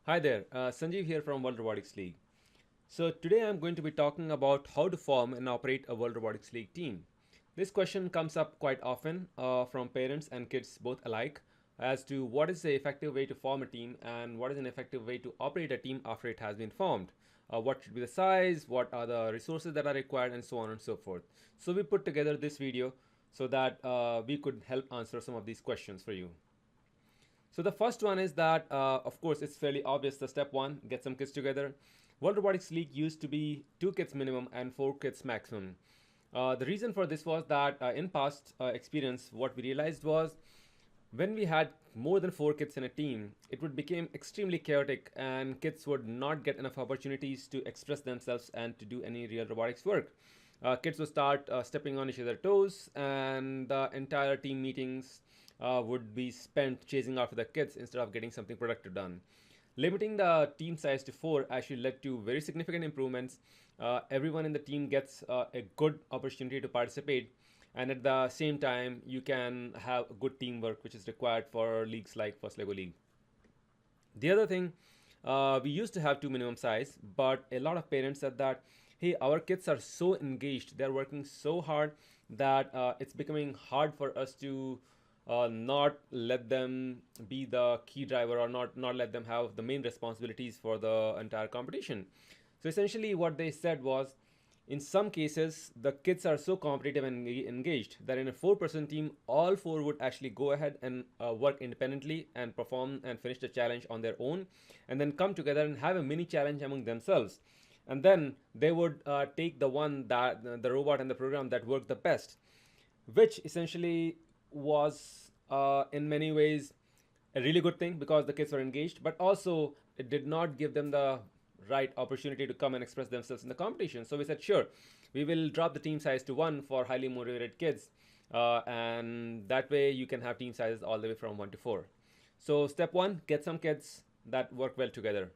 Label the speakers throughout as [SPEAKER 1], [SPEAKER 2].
[SPEAKER 1] Hi there, Sanjeev here from World Robotics League. So today I'm going to be talking about how to form and operate a World Robotics League team. This question comes up quite often from parents and kids both alike as to what is the effective way to form a team and what is an effective way to operate a team after it has been formed. What should be the size, what are the resources that are required, and so on and so forth. So we put together this video so that we could help answer some of these questions for you. So the first one is that, of course, it's fairly obvious. The step one, get some kids together. World Robotics League used to be 2 kids minimum and 4 kids maximum. The reason for this was that in past experience, what we realized was when we had more than 4 kids in a team, it would become extremely chaotic and kids would not get enough opportunities to express themselves and to do any real robotics work. Kids would start stepping on each other's toes, and the entire team meetings would be spent chasing after the kids instead of getting something productive done. Limiting the team size to 4 actually led to very significant improvements. Everyone in the team gets a good opportunity to participate, and at the same time, you can have good teamwork, which is required for leagues like First Lego League. The other thing, we used to have 2 minimum size, but a lot of parents said that, hey, our kids are so engaged, they're working so hard that it's becoming hard for us to not let them be the key driver or not let them have the main responsibilities for the entire competition. So essentially, what they said was, in some cases, the kids are so competitive and engaged that in a 4-person team, all 4 would actually go ahead and work independently and perform and finish the challenge on their own, and then come together and have a mini challenge among themselves. And then they would take the one that the robot and the program that worked the best, which essentially was in many ways a really good thing because the kids were engaged, but also it did not give them the right opportunity to come and express themselves in the competition. So we said, sure, we will drop the team size to 1 for highly motivated kids, and that way you can have team sizes all the way from 1 to 4. So step 1, get some kids that work well together.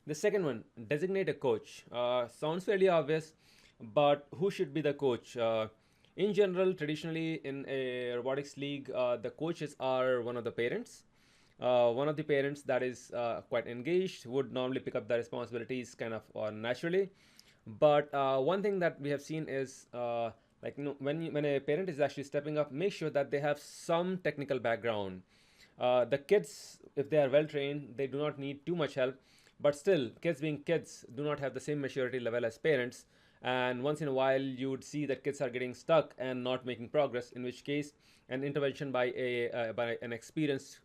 [SPEAKER 1] The second one, designate a coach. Sounds fairly obvious, but who should be the coach? In general, traditionally in a robotics league, the coaches are one of the parents. One of the parents that is quite engaged would normally pick up the responsibilities kind of naturally. But one thing that we have seen is when a parent is actually stepping up, make sure that they have some technical background. The kids, if they are well trained, they do not need too much help. But still, kids being kids do not have the same maturity level as parents. And once in a while, you would see that kids are getting stuck and not making progress, in which case an intervention by an experienced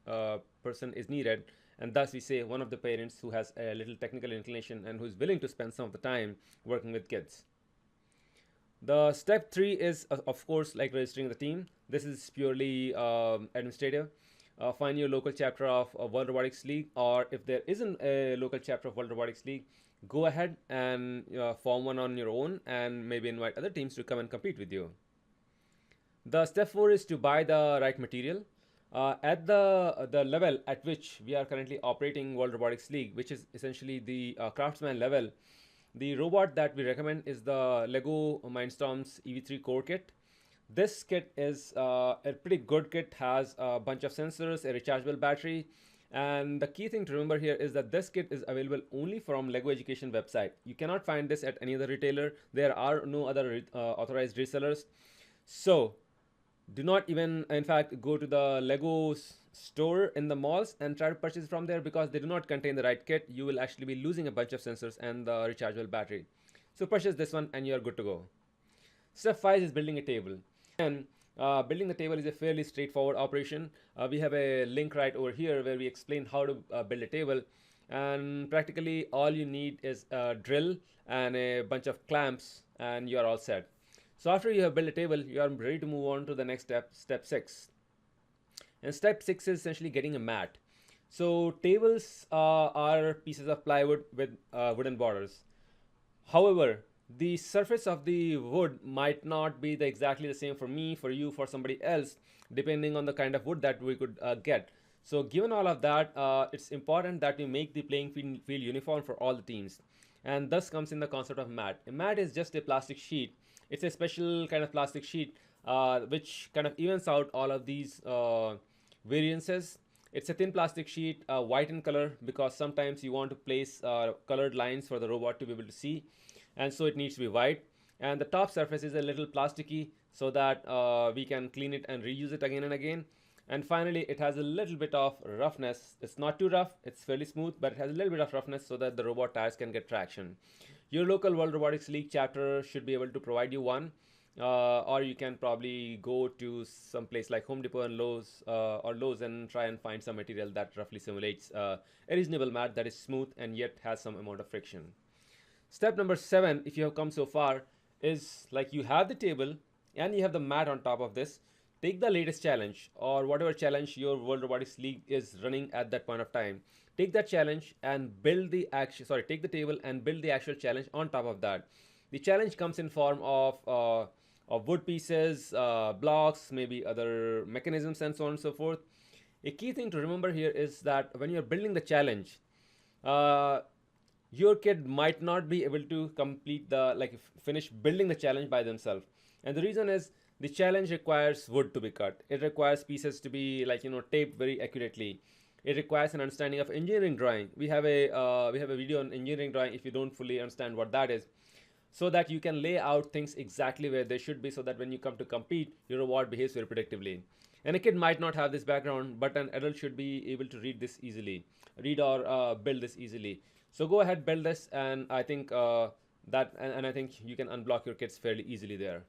[SPEAKER 1] person is needed. And thus, we say one of the parents who has a little technical inclination and who is willing to spend some of the time working with kids. The step 3 is, of course, like registering the team. This is purely administrative. Find your local chapter of World Robotics League, or if there isn't a local chapter of World Robotics League, go ahead and form one on your own and maybe invite other teams to come and compete with you. The step 4 is to buy the right material. At the level at which we are currently operating World Robotics League, which is essentially the craftsman level, the robot that we recommend is the Lego Mindstorms EV3 core kit. This kit is a pretty good kit, has a bunch of sensors, a rechargeable battery, and the key thing to remember here is that this kit is available only from Lego Education website. You cannot find this at any other retailer. There are no other authorized resellers. So do not even, in fact, go to the Lego store in the malls and try to purchase from there, because they do not contain the right kit. You will actually be losing a bunch of sensors and the rechargeable battery. So purchase this one and you're good to go. Step 5 is building a table. And building the table is a fairly straightforward operation. We have a link right over here where we explain how to build a table. And practically all you need is a drill and a bunch of clamps, and you're all set. So after you have built a table, you are ready to move on to the next step, step 6. And step 6 is essentially getting a mat. So tables are pieces of plywood with wooden borders. However, the surface of the wood might not be exactly the same for me, for you, for somebody else, depending on the kind of wood that we could get. So given all of that, it's important that we make the playing field uniform for all the teams. And thus comes in the concept of mat. A mat is just a plastic sheet. It's a special kind of plastic sheet which kind of evens out all of these variances. It's a thin plastic sheet, white in color, because sometimes you want to place colored lines for the robot to be able to see, and so it needs to be white. And the top surface is a little plasticky so that we can clean it and reuse it again and again. And finally, it has a little bit of roughness. It's not too rough, it's fairly smooth, but it has a little bit of roughness so that the robot tires can get traction. Your local World Robotics League chapter should be able to provide you one, or you can probably go to some place like Home Depot and Lowe's, or Lowe's, and try and find some material that roughly simulates a reasonable mat that is smooth and yet has some amount of friction. Step number 7, if you have come so far, is like you have the table and you have the mat on top of this. Take the latest challenge or whatever challenge your World Robotics League is running at that point of time. Take that challenge and build the actual, take the table and build the actual challenge on top of that. The challenge comes in form of wood pieces, blocks, maybe other mechanisms, and so on and so forth. A key thing to remember here is that when you're building the challenge, your kid might not be able to complete finish building the challenge by themselves. And the reason is the challenge requires wood to be cut. It requires pieces to be taped very accurately. It requires an understanding of engineering drawing. We have a video on engineering drawing if you don't fully understand what that is, so that you can lay out things exactly where they should be, so that when you come to compete, your robot behaves very predictably. And a kid might not have this background, but an adult should be able to read or build this easily. So go ahead, build this, and I think I think you can unblock your kids fairly easily there.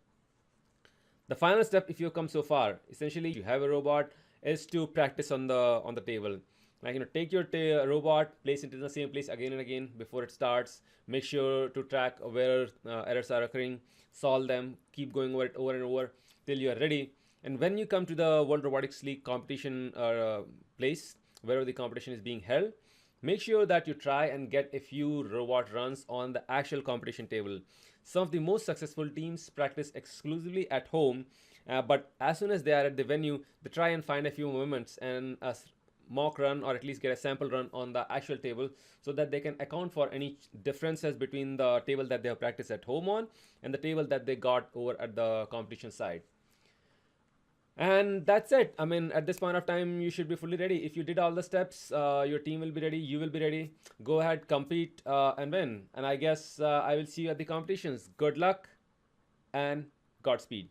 [SPEAKER 1] The final step, if you come so far, essentially you have a robot, is to practice on the table. Take your robot, place it in the same place again and again before it starts. Make sure to track where errors are occurring, solve them, keep going over it over and over till you are ready. And when you come to the World Robotics League competition place, wherever the competition is being held, make sure that you try and get a few robot runs on the actual competition table. Some of the most successful teams practice exclusively at home, but as soon as they are at the venue, they try and find a few moments and mock run, or at least get a sample run on the actual table, so that they can account for any differences between the table that they have practiced at home on and the table that they got over at the competition side. And that's it. I mean, at this point of time, you should be fully ready. If you did all the steps, your team will be ready, you will be ready. Go ahead, compete, and win. And I guess I will see you at the competitions. Good luck and Godspeed.